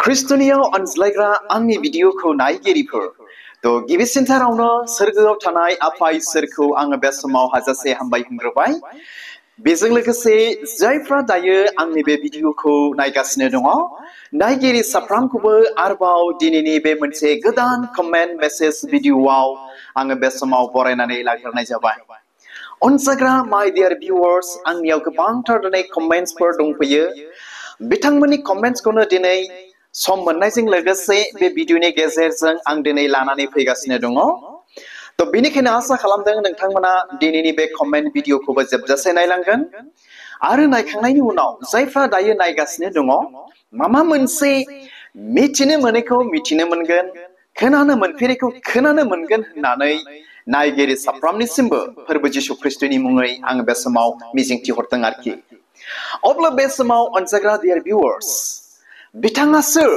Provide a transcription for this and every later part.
Kristoniyaw अनज्लायग्रा आंनि भिडिअखौ नायगिरिफोर गिबिसिनथारावनो सोरगोआव थानाय आफा इसोरखौ आङो बे समाव हाजासे हामबायहोग्रोबाय। बेजों लोगोसे जायफ्रा दायो आंनि बे भिडिअखौ नायगासिनो दङ नायगिरि साफ्रामखौबो आरोबाव दिनैनि बे मोनसे गोदान कमेन्ट मेसेज भिडिअआव आङो बे समाव बरायनानै लाग्रोनाय जाबाय। अनजाग्रा माय डियर भिउअर्स, आंनियाव गोबांथार दिनै कमेन्ट्सफोर दंफैयो। बिथांमोननि कमेन्ट्सखौनो दिनै सम मोननायजों लोगोसे बे भिडिअनि गेजेरजों आं दिनै लानानै फैगासिनो दङ। बेनिखायनो आसा खालामदों नोंथांमोना दिनैनि बे कमेन्ट भिडिअखौबो जोबजासे नायलांगोन आरो नायखांनायनि उनाव जायफ्रा दायो नायगासिनो दङ माबा मोनसे मिथिनो मोनैखौ मिथिनो मोनगोन, खोनानो मोनफेरैखौ खोनानो मोनगोन होननानै नायगिरि साफ्रामनिसिमबो फोरबो जिशु ख्रिस्टनि मुङै आं बे समाव मिजिंथिहरदों आरोखि। अब्ला बे समाव अनजाग्रा डियर भिउअर्स, बिथाङा सोर?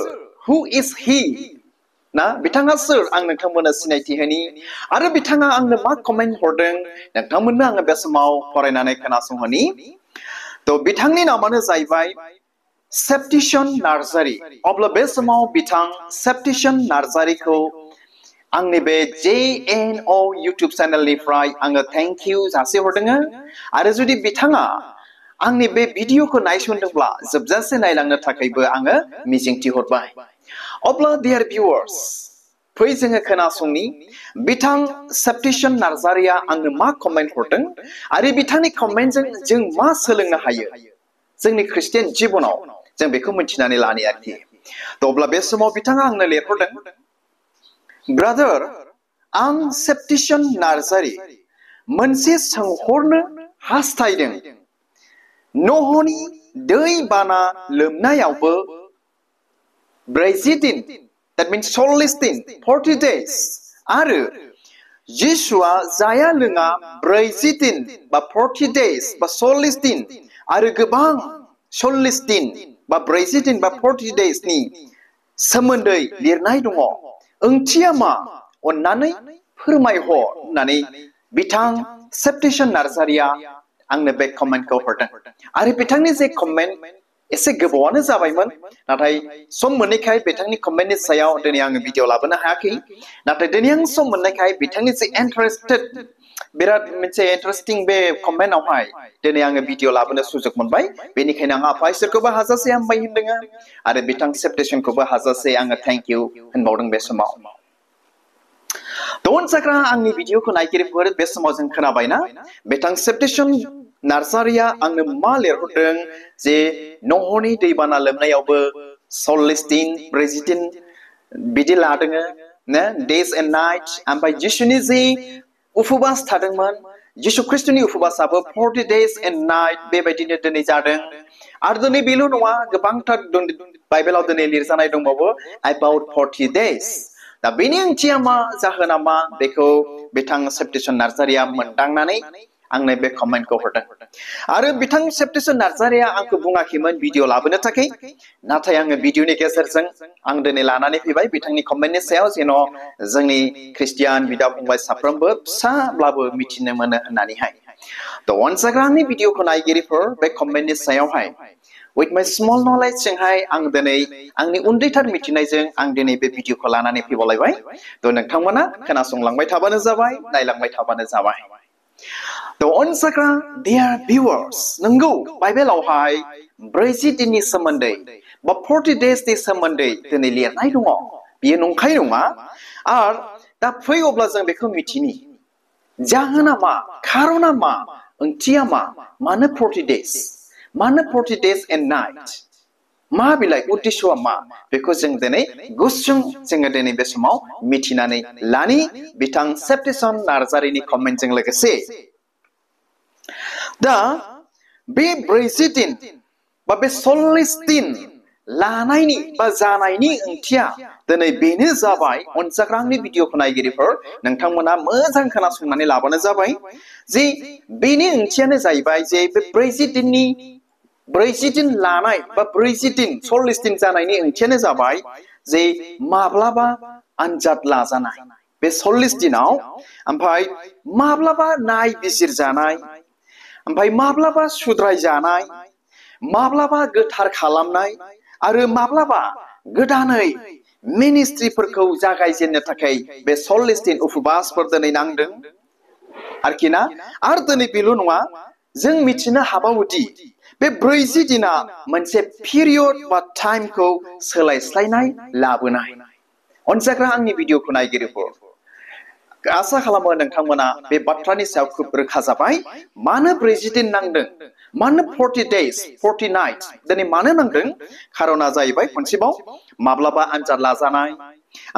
हु इज हि? ना बिथाङा सोर आं नोंथांमोननो सिनायथि होनि आरो बिथाङा आंनो मा कमेन्ट हरदों नोंथांमोननो आङो बे समाव फरायनानै खोनासंहोनि। बिथांनि नामानो जाहैबाय सेप्टिसन नार्जारी। अब्ला बे समाव बिथां सेप्टिसन नार्जारीखौ आंनि बे JNO इउटुब चेनेलनिफ्राय आङो थेंक इउ जासिहरदों आरो जुदि बिथाङा आंनि बे भिडिअखौ नायसनदोंब्ला जोबजासे नायलांनो थाखायबो आङो मिजिंथिहरबाय। अब्ला डियर भिउअर्स, फै जोङो खोनासंनि बिथां सेप्टिसन नार्जारीया आंनो मा कमेन्ट हरदों आरो बिथांनि कमेन्टजों जों मा सोलोंनो हायो जोंनि ख्रिस्टियान जिबनाव जों बेखौ मिथिनानै लानो आरोखि। अब्ला बे समाव बिथाङा आंनो लिरहरदों, ब्रादार, आं सेप्टिसन नार्जारी मोनसे सोंहरनो हास्थायदों। न'हनि दै बाना लोमनायावबो 40 दिन, that means 40 दिन, 40 days, आरो जिसुआ जाया लोङा 40 दिन बा 40 days बा 40 दिन आरो गोबां 40 दिन बा 40 दिन बा 40 days नि सोमोन्दै लिरनाय दङ। ओंथिया मा? अन्नानै फोरमायहर होननानै बिथां सेप्टिसन नार्जारीया आंनो बे कमेन्टखौ हरदों। आरो बिथांनि जे कमेन्ट एसे गोबावानो जाबायमोन, नाथाय सम मोननायखाय बिथांनि कमेन्टनि सायाव दिनै आङो भिडिअ लाबोनो हायाखै। नाथाय दिनै आं सम मोननायखाय बिथांनि जे बिराद मोनसे इन्टारेस्टिं बे कमेन्टआवहाय दिनै आङो भिडिअ लाबोनो सुजुग मोनबाय। बेनिखायनो आं आफा इसोरखौबो हाजासे हामबाय होनदों आरो बिथां सेप्टिसनखौबो हाजासे आङो थेंक इउ होनबावदों बे समाव। अनजाग्रा आंनि भिडिअखौ नायगिरिफोर, बे समाव जों खोनाबायना बिथां सेप्टिसन नार्जारीया आंनो मा लिरहरदों जे न'हनि दैबाना लोमनायावबो 40 दिन 40 दिन बिदि लादों ना, डेज एन्ड नाइट। ओमफ्राय जिसुनि जे उपबास थादोंमोन, जिसु ख्रिस्टनि उपबासाबो 40 days and night बेबायदिनो दिनै जादों। आरो दिनै बेल' नङा, गोबांथार बाइबेलाव दिनै लिरजानाय दंबावो about 40 days। दा बेनि ओंथिया मा, जाहोना मा, बेखौ बिथां सेप्टिसन नार्जारीया मोनदांनानै आंनो बे कमेन्टखौ हरदों। आरो बिथां सेप्टिसन नार्जारीया आंखौ बुङाखैमोन भिडिअ लाबोनो थाखाय, नाथाय आङो भिडिअनि गेजेरजों आं दिनै लानानै फैबाय बिथांनि कमेन्टनि सायाव, जेन' जोंनि ख्रिस्टियान बिदा फंबाय साफ्रोमबो फिसाब्लाबो मिथिनो मोनो होननानैहाय। अनजाग्रा आंनि भिडिअखौ नायगिरिफोर, बे कमेन्टनि सायावहाय with my small knowledge जोंहाय आं दिनै आंनि उन्दैथार मिथिनायजों आं दिनै बे भिडिअखौ लानानै फैबावलायबाय। नोंथांमोना खोनासंलांबाय थाबानो जाबाय, नायलांबाय थाबानो जाबाय। अनजाग्रा डियर भिउअर्स, नंगौ बाइबेलावहाय 40 दिननि सोमोन्दै बा 40 days नि सोमोन्दै दिनै लिरनाय दङ। बियो नंखाय नङा। आरो दा फै अब्ला जों बेखौ मिथिनि जाहोना मा, खारना मा, ओंथिया मा, मानो 40 days, मानो 40 days and night, मा बिलाइ उद्देश्यआ मा, बेखौ जों दिनै गुसुं जोङो दिनै बे समाव मिथिनानै लानि बिथां सेप्टिसन नार्जारीनि कमेन्टजों लोगोसे। दा बे 40 दिन बा बे 40 दिन लानायनि बा जानायनि ओंथिया दिनै बेनो जाबाय। अनजाग्रा आंनि भिडिअखौ नायगिरिफोर, नोंथांमोना मोजां खोनासंनानै लाबानो जाबाय जे बेनि ओंथियानो जाहैबाय जे बे 40 दिननि 40 दिन लानाय बा 40 दिन 40 दिन जानायनि ओंथियानो जाबाय जे माब्लाबा आनजाद लाजानाय बे 40 दिनाव, ओमफ्राय माब्लाबा नायबिजिर जानाय, ओमफ्राय माब्लाबा सुद्राय जानाय, माब्लाबा गोथार खालामनाय आरो माब्लाबा गोदानै मिनिस्ट्रिफोरखौ जागायजेननो थाखाय बे 40 दिन उपबासफोर दिनै नांदों आरोखि ना आरो दिनै बेल' नङा जों मिथिनो हाबावोदि बे 40 दिना मोनसे पिरियड बा टाइमखौ सोलायस्लायनाय लाबोनाय अनसायग्रा आंनि भिडिअखौ नायगिरिफोर आसा खालामो नोंथांमोना बे बाथ्रानि सायाव खोब रोखा जाबाय मानो 40 दिन नांदों मानो 40 days 40 nights दिनै मानो नांदों खारना जाहैबाय खनसेबाव माब्लाबा आनजाद लाजानाय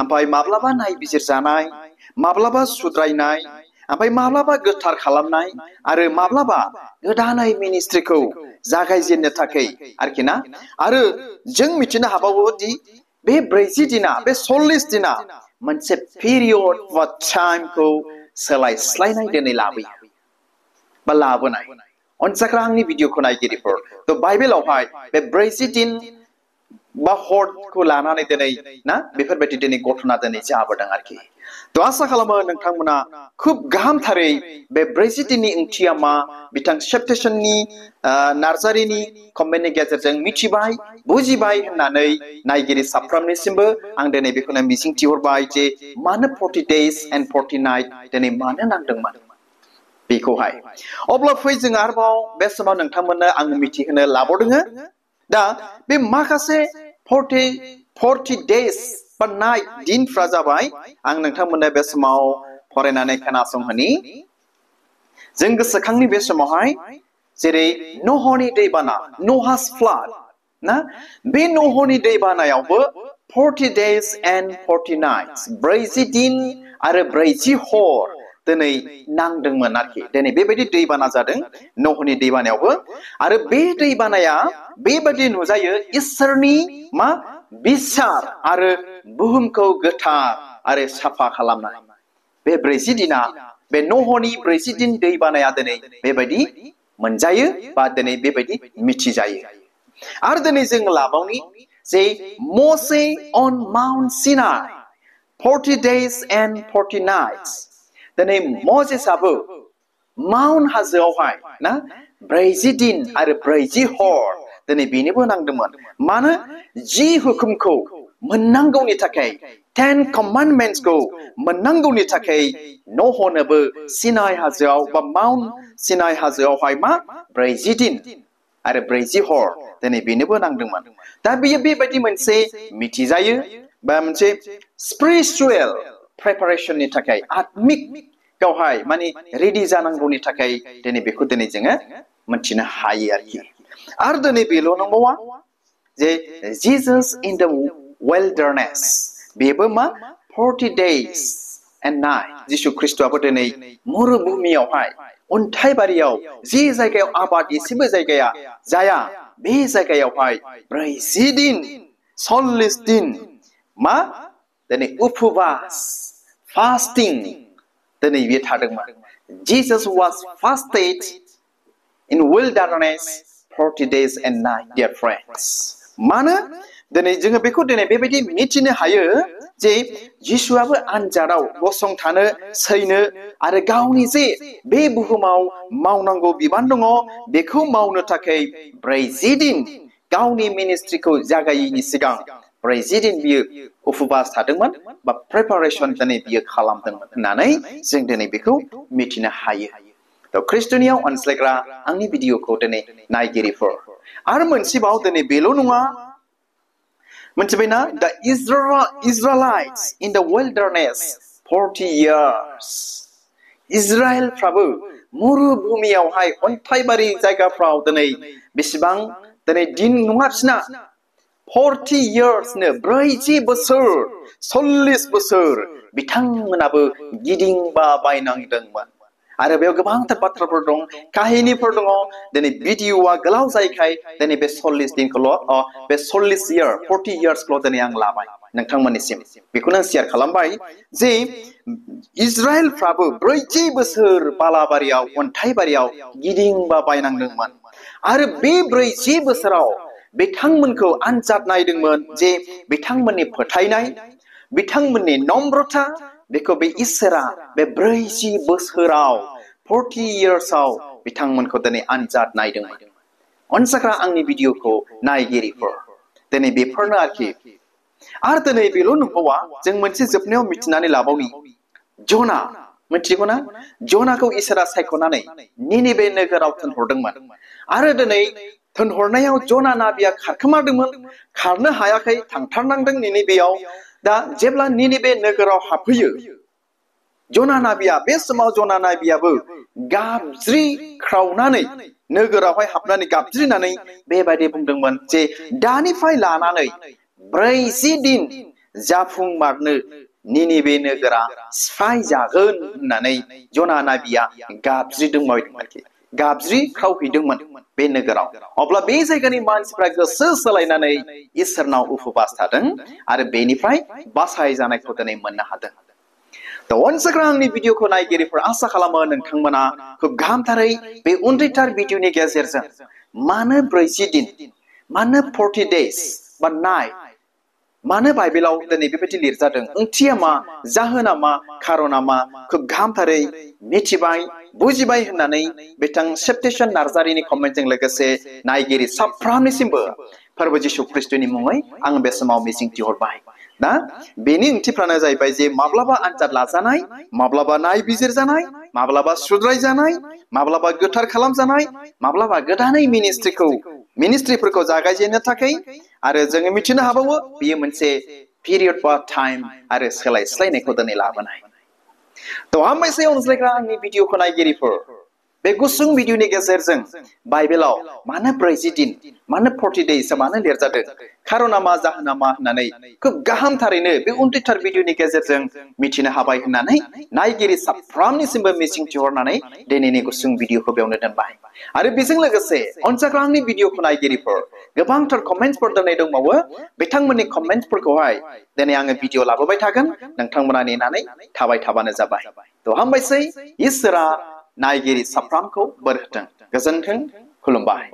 ओमफ्राय माब्लाबा नायबिजिरजानाय माब्लाबा सुद्रायनाय ओमफ्राय माब्लाबा गोथार खालामनाय आरो माब्लाबा गोदानै मिनिस्ट्रिखौ जागायजेननो थाखाय आरोखि ना आरो जों मिथिनो हाबावोदि बे 40 दिना बे 40 दिना मोनसे पिरियड बा टाइमखौ सोलायस्लायनाय दिनै लाबोयो बा लाबोनाय अनसायग्रा आंनि भिडिअखौ नायगिरिफोर थ' बाइबेलावहाय बे 40 दिन बा हरखौ लानानै दिनै ना बेफोरबायदि दिनै घटना दिनै जाबोदों आरोखि थ' आसा खालामो नोंथांमोना खुब गाहामथारै बे 40 दिननि ओंथिया मा बिथां सेप्टेसननि नार्जारिनि कमेन्टनि गेजेरजों मिथिबाय बुजिबाय होननानै नायगिरि साफ्रोमनिसिमबो आं दिनै बेखौनो मिजिंथिहरबाय जे मानो 40 days and 40 night दिनै मानो नांदोंमोन बेखौहाय अब्ला फै जों आरोबाव बे समाव नोंथांमोननो आं मिथिहोनो लाबावदों दा बे माखासे 40 days बा नाइट दिनफ्रा जाबाय आं नोंथांमोननो बे समाव फरायनानै खोनासंहोनि जों गोसोखांनि बे समावहाय जेरै नहनि दैबाना नहास फ्लाड ना बे नहनि दैबानायावबो 40 days and 40 nights 40 दिन आरो 40 हर दिनै नांदोंमोन आरोखि दिनै बेबायदि दैबाना जादों नहनि दैबानायावबो आरो बे दैबानाया बेबायदि नुजायो इसोरनि मा बिसार आरो बुहुमखौ गोथार आरो साफा खालामनाय बे 40 दिना बे नहनि 40 दिन दैबानाया दिनै बेबायदि मोनजायो बा दिनै बेबायदि मिथिजायो आरो दिनै जों लाबावनि जे मसे on Mount Sinai 40 days and 40 nights दिनै मजेसाबो माउन्ट हाजोआवहाय ना 40 दिन आरो 40 हर दिनै बेनोबो नांदोंमोन मानो जि हुकुमखौ मोननांगौनि थाखाय 10 कमान्डमेन्ट्सखौ मोननांगौनि थाखाय नहनोबो सिनाइ हाजोआव बा माउन्ट सिनाइ हाजोआवहाय मा 40 दिन आरो 40 हर दिनै बेनोबो नांदोंमोन दा बेयो बेबायदि मोनसे मिथिजायो बा मोनसे स्पिरिचुवेल प्रिपारेशननि थाखाय आत्मिक गावहाय माने रेडि जानांगौनि थाखाय दिनै बेखौ दिनै जोङो मोनथिनो हायो आरोखि आरो दिनै बेल' नंबावा जे जिसास इन द wilderness बेबो मा 40 days and night जिसु ख्रिस्टआबो दिनै मरुभूमियावहाय अन्थाइबारियाव जि जायगायाव आबाद एसेबो जायगाया जाया बे जायगायावहाय 40 दिन 40 दिन मा दिनै उपवास fasting दिनै बे थादोंमोन Jesus was fasted in wilderness 40 days and night dear friends मानो दिनै जोङो बेखौ दिनै बेबायदि मिथिनो हायो जे जिसुआबो आनजादाव गसंथानो सैनो आरो गावनि जे बे बुहुमाव मावनांगौ बिबान दङ बेखौ मावनो थाखाय 40 दिन गावनि मिनिस्ट्रिखौ जागायैनि सिगां 40 दिन बियो उपवास थादोंमोन बा प्रिपारेशन दिनै बियो खालामदोंमोन होननानै जों दिनै बेखौ मिथिनो हायो थ' ख्रिस्टनियाव अनसायग्रा आंनि भिडिअखौ दिनै नायगिरिफोर आरो मोनसेबाव दिनै बेल' नङा मोनथिबायना the Israelites in the wilderness 40 years इजराइलफ्राबो मरुभूमियावहाय अन्थाइबारि जायगाफ्राव दिनै बेसेबां दिनै दिन नङासिना 40 years नो 40 बोसोर 40 बोसोर बिथांमोनाबो गिदिंबा बायनांदोंमोन आरो बेयाव गोबांथार बाथ्राफोर दं काहिनीफोर दङ दिनै भिडिअआ गोलाव जायखाय दिनै बे 40 दिनखौल' बे 40 year 40 yearsखौल' दिनै आं लाबाय नोंथांमोननिसिम बेखौनो शेयार खालामबाय जे इजराइलफ्राबो 40 बोसोर बालाबारियाव अन्थाइबारियाव गिदिंबा बायनांदोंमोन आरो बे 40 बोसोराव बिथांमोनखौ आनजाद नायदोंमोन जे बिथांमोननि फोथायनाय बिथांमोननि नम्रता बेखौ बे इसोरा बे 40 बोसोराव 40 yearsआव बिथांमोनखौ दिनै आनजाद नायदोंमोन अनसायग्रा आंनि भिडिअखौ नायगिरिफोर दिनै बेफोरनो आरोखि आरो दिनै बेल' नंबावा जों मोनसे जोबनायाव मिथिनानै लाबावनि ज'ना मिथिगौना ज'नाखौ इसोरा सायख'नानै निनिबे नोगोराव थिनहरदोंमोन आरो दिनै थिनहरनायाव ज'ना नाबिया खारखोमादोंमोन खारनो हायाखै थांथारनांदों निनिबेयाव दा जेब्ला निनिबे नोगोराव हाबफैयो ज'ना नाबिया बे समाव ज'ना नाबियाबो गाबज्रि ख्रावनानै नोगोरावहाय हाबनानै गाबज्रिनानै बेबायदि बुंदोंमोन जे दानिफ्राय लानानै 40 दिन जाफुंमारनो निनिबे नोगोरा सिफाय जागोन होननानै ज'ना नाबिया गाबज्रिदोंमोन गाबज्रि ख्रावहैदोंमोन बे नोगोराव अब्ला बे जायगानि मानसिफ्रा गोसो सोलायनानै इसोरनाव उपबास थादों आरो बेनिफ्राय बासाय जानायखौ दिनै मोननो हादों दा अनसाग्रा आंनि भिडिअखौ नायगिरिफोर आसा खालामो नोंथांमोना खुब गाहामथारै बे उन्दैथार भिडिअनि गेजेरजों मानो 40 दिन मानो 40 days बा नाइट मानो बाइबेलाव दिनै बेबायदि लिरजादों ओंथिया मा जाहोना मा खारना मा खुब गाहामथारै मिथिबाय बुजिबाय होननानै बिथां सेप्टेसन नार्जारिनि कमेन्टजों लोगोसे नायगिरि साफ्रामनिसिमबो फोरबो जिशु ख्रीष्टनि मुङै आं बे समाव मिजिंथिहरबाय दा बेनि ओंथिफ्रानो जाहैबाय जे माब्लाबा आनजाद लाजानाय माब्लाबा नायबिजिर जानाय माब्लाबा सुद्राय जानाय माब्लाबा गोथार खालामजानाय माब्लाबा गोदानै मिनिस्ट्रिफोरखौ जागायजेननो थाखाय आरो जोङो मिथिनो हाबावो बेयो मोनसे पिरियड बा टाइम आरो सोलायस्लायनायखौ दिनै लाबोनाय थ' हामबायसै अनज्लायग्रा आंनि भिडिअखौ नायगिरिफोर बे गुसुं भिडिअनि गेजेरजों बाइबेलाव मानो 40 दिन मानो 40 days मानो लिरजादों खारना मा जाहोना मा होननानै खुब गाहामथारैनो बे उन्दैथार भिडिअनि गेजेरजों मिथिनो हाबाय होननानै नायगिरि साफ्रामनिसिमबो मिजिंथिहरनानै दिनैनि गुसुं भिडिअखौ बेयावनो दोनबाय आरो बेजों लोगोसे अनसाग्रा आंनि भिडिअखौ नायगिरिफोर गोबांथार कमेन्ट्सफोर दिनै दंबावो बिथांमोननि कमेन्ट्सफोरखौहाय दिनै आङो भिडिअ लाबोबाय थागोन नोंथांमोना नेनानै थाबाय थाबानो जाबाय थ' हामबायसै इसोरा नायगिरि साफ्रामखौ बोर होथों गोजोन्थों खुलुमबाय